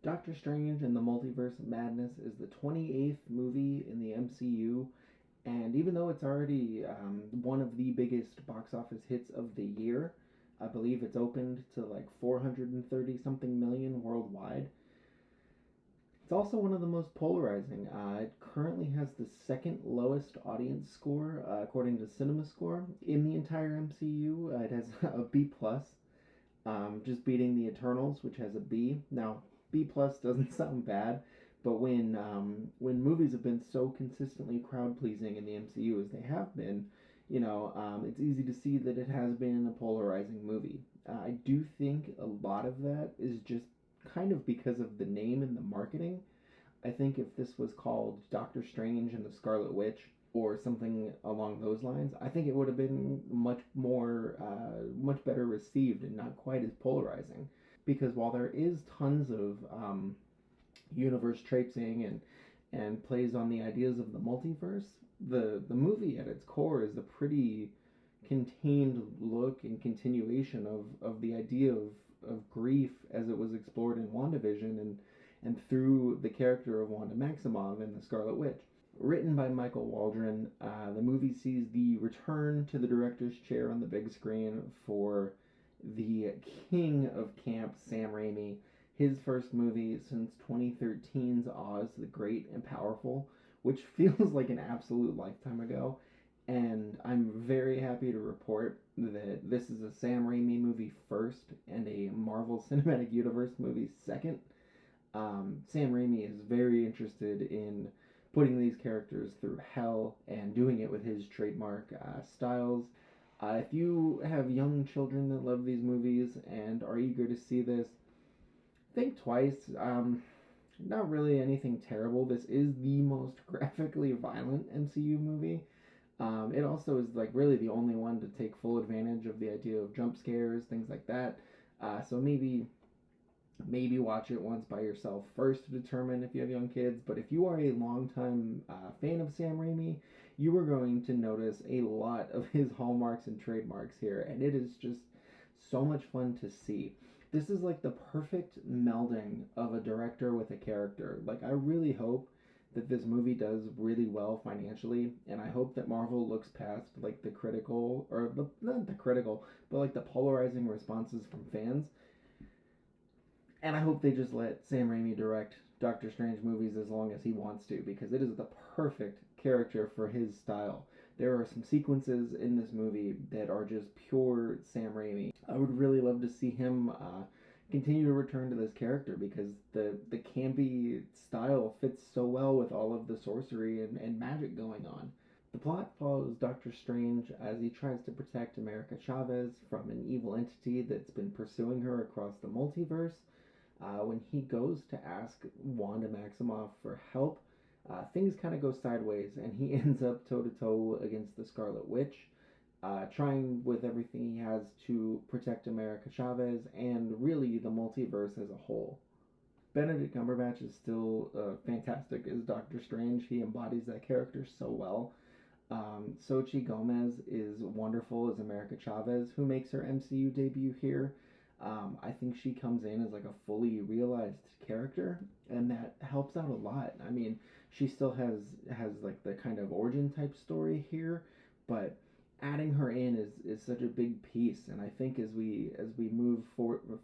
Doctor Strange and the Multiverse of Madness is the 28th movie in the MCU, and even though it's already one of the biggest box office hits of the year, I believe it's opened to like 430 something million worldwide. It's also one of the most polarizing. It currently has the second lowest audience score, according to CinemaScore, in the entire MCU. It has a B plus, just beating the Eternals, which has a B. Now, B plus doesn't sound bad, but when movies have been so consistently crowd pleasing in the MCU as they have been, it's easy to see that it has been a polarizing movie. I do think a lot of that is just kind of because of the name and the marketing. I think if this was called Doctor Strange and the Scarlet Witch or something along those lines, I think it would have been much better received and not quite as polarizing. Because while there is tons of universe traipsing and plays on the ideas of the multiverse, the movie at its core is a pretty contained look and continuation of the idea of grief as it was explored in WandaVision and through the character of Wanda Maximoff in The Scarlet Witch. Written by Michael Waldron, the movie sees the return to the director's chair on the big screen for the king of camp, Sam Raimi. His first movie since 2013's Oz the Great and Powerful, which feels like an absolute lifetime ago. And I'm very happy to report that this is a Sam Raimi movie first and a Marvel Cinematic Universe movie second. Sam Raimi is very interested in putting these characters through hell and doing it with his trademark styles. If you have young children that love these movies and are eager to see this, think twice. Not really anything terrible. This is the most graphically violent MCU movie. It also is like really the only one to take full advantage of the idea of jump scares, things like that. So maybe watch it once by yourself first to determine if you have young kids. But if you are a longtime fan of Sam Raimi, you are going to notice a lot of his hallmarks and trademarks here, and it is just so much fun to see. This is like the perfect melding of a director with a character. Like, I really hope that this movie does really well financially, and I hope that Marvel looks past like the critical, or not the critical, but like the polarizing responses from fans, and I hope they just let Sam Raimi direct Doctor Strange movies as long as he wants to, because it is the perfect character for his style. There are some sequences in this movie that are just pure Sam Raimi. I would really love to see him continue to return to this character because the campy style fits so well with all of the sorcery and magic going on. The plot follows Doctor Strange as he tries to protect America Chavez from an evil entity that's been pursuing her across the multiverse. When he goes to ask Wanda Maximoff for help, things kind of go sideways, and he ends up toe to toe against the Scarlet Witch, trying with everything he has to protect America Chavez and really the multiverse as a whole. Benedict Cumberbatch is still fantastic as Doctor Strange. He embodies that character so well. Xochitl Gomez is wonderful as America Chavez, who makes her MCU debut here. I think she comes in as like a fully realized character, and that helps out a lot. I mean, she still has like the kind of origin type story here, but adding her in is such a big piece. And I think as we move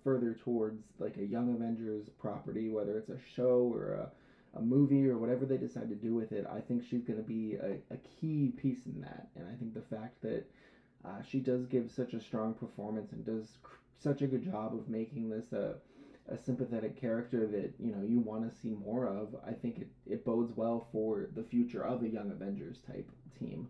further towards like a Young Avengers property, whether it's a show or a movie or whatever they decide to do with it, I think she's going to be a key piece in that. And I think the fact that she does give such a strong performance and does such a good job of making this a sympathetic character that you want to see more of. I think it bodes well for the future of a Young Avengers type team.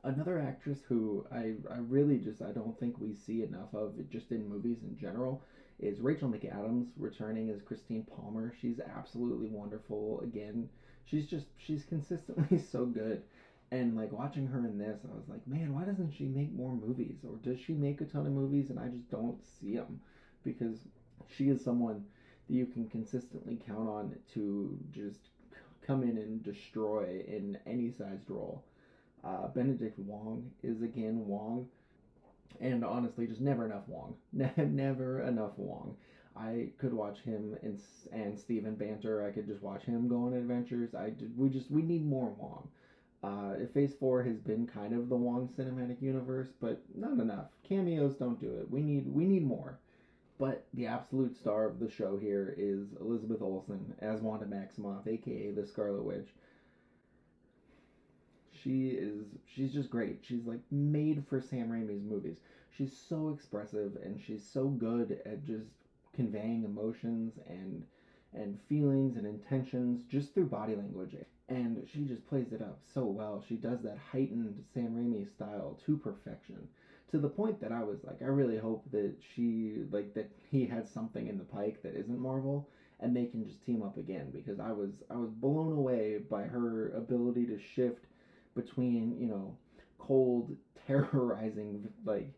Another actress who I really just I don't think we see enough of just in movies in general is Rachel McAdams returning as Christine Palmer. She's absolutely wonderful again. She's consistently so good. And like watching her in this, I was like, man, why doesn't she make more movies? Or does she make a ton of movies and I just don't see them? Because she is someone that you can consistently count on to just come in and destroy in any sized role. Benedict Wong is again Wong, and honestly, just never enough Wong. Never enough Wong. I could watch him and Steven banter. I could just watch him go on adventures. We need more Wong. Phase 4 has been kind of the Wong cinematic universe, but not enough. Cameos don't do it. We need more. But the absolute star of the show here is Elizabeth Olsen as Wanda Maximoff, aka the Scarlet Witch. She's just great. She's like made for Sam Raimi's movies. She's so expressive and she's so good at just conveying emotions and feelings and intentions just through body language. And she just plays it up so well. She does that heightened Sam Raimi style to perfection. To the point that I was like, I really hope that that he has something in the pike that isn't Marvel and they can just team up again, because I was blown away by her ability to shift between, cold, terrorizing like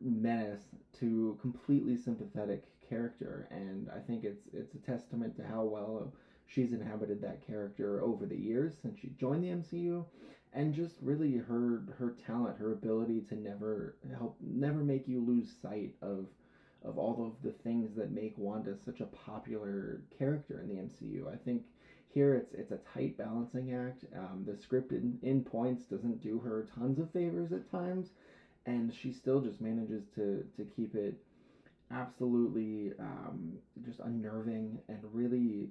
menace to completely sympathetic character. And I think it's a testament to how well she's inhabited that character over the years since she joined the MCU, and just really her talent, her ability to never make you lose sight of all of the things that make Wanda such a popular character in the MCU. I think here it's a tight balancing act. The script in points doesn't do her tons of favors at times, and she still just manages to keep it absolutely just unnerving and really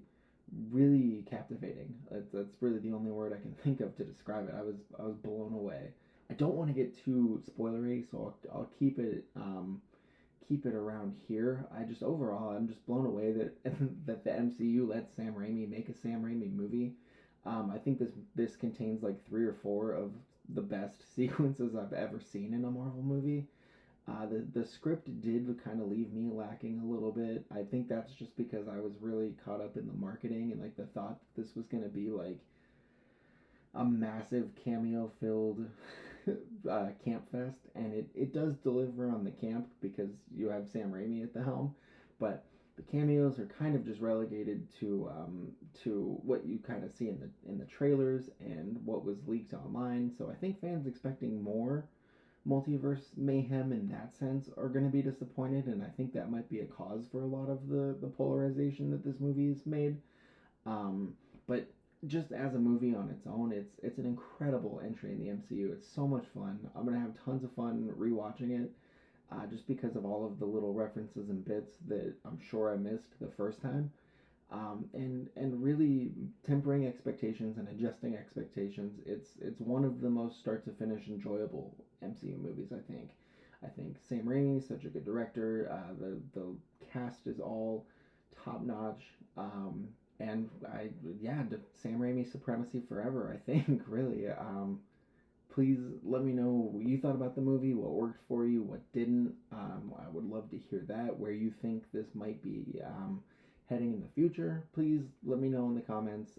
really captivating. That's really the only word I can think of to describe it. I was blown away. I don't want to get too spoilery, so I'll keep it around here. I'm just blown away that that the MCU let Sam Raimi make a Sam Raimi movie. I think this contains like 3 or 4 of the best sequences I've ever seen in a Marvel movie. The script did kind of leave me lacking a little bit. I think that's just because I was really caught up in the marketing and like the thought that this was going to be like a massive cameo filled camp fest, and it does deliver on the camp because you have Sam Raimi at the helm, but the cameos are kind of just relegated to what you kind of see in the trailers and what was leaked online. So I think fans expecting more multiverse mayhem in that sense are going to be disappointed, and I think that might be a cause for a lot of the polarization that this movie has made. But just as a movie on its own, it's an incredible entry in the MCU. It's so much fun. I'm gonna have tons of fun rewatching it, just because of all of the little references and bits that I'm sure I missed the first time. And really tempering expectations and adjusting expectations. It's one of the most start to finish enjoyable MCU movies. I think Sam Raimi is such a good director. The cast is all top notch. And Sam Raimi supremacy forever. I think really. Please let me know what you thought about the movie, what worked for you, what didn't. I would love to hear that. Where you think this might be heading in the future, please let me know in the comments.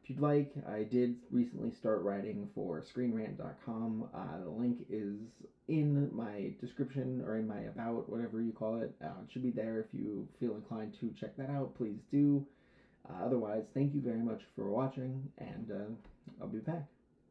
If you'd like, I did recently start writing for ScreenRant.com. The link is in my description or in my about, whatever you call it. It should be there if you feel inclined to check that out. Please do. Otherwise, thank you very much for watching, and I'll be back.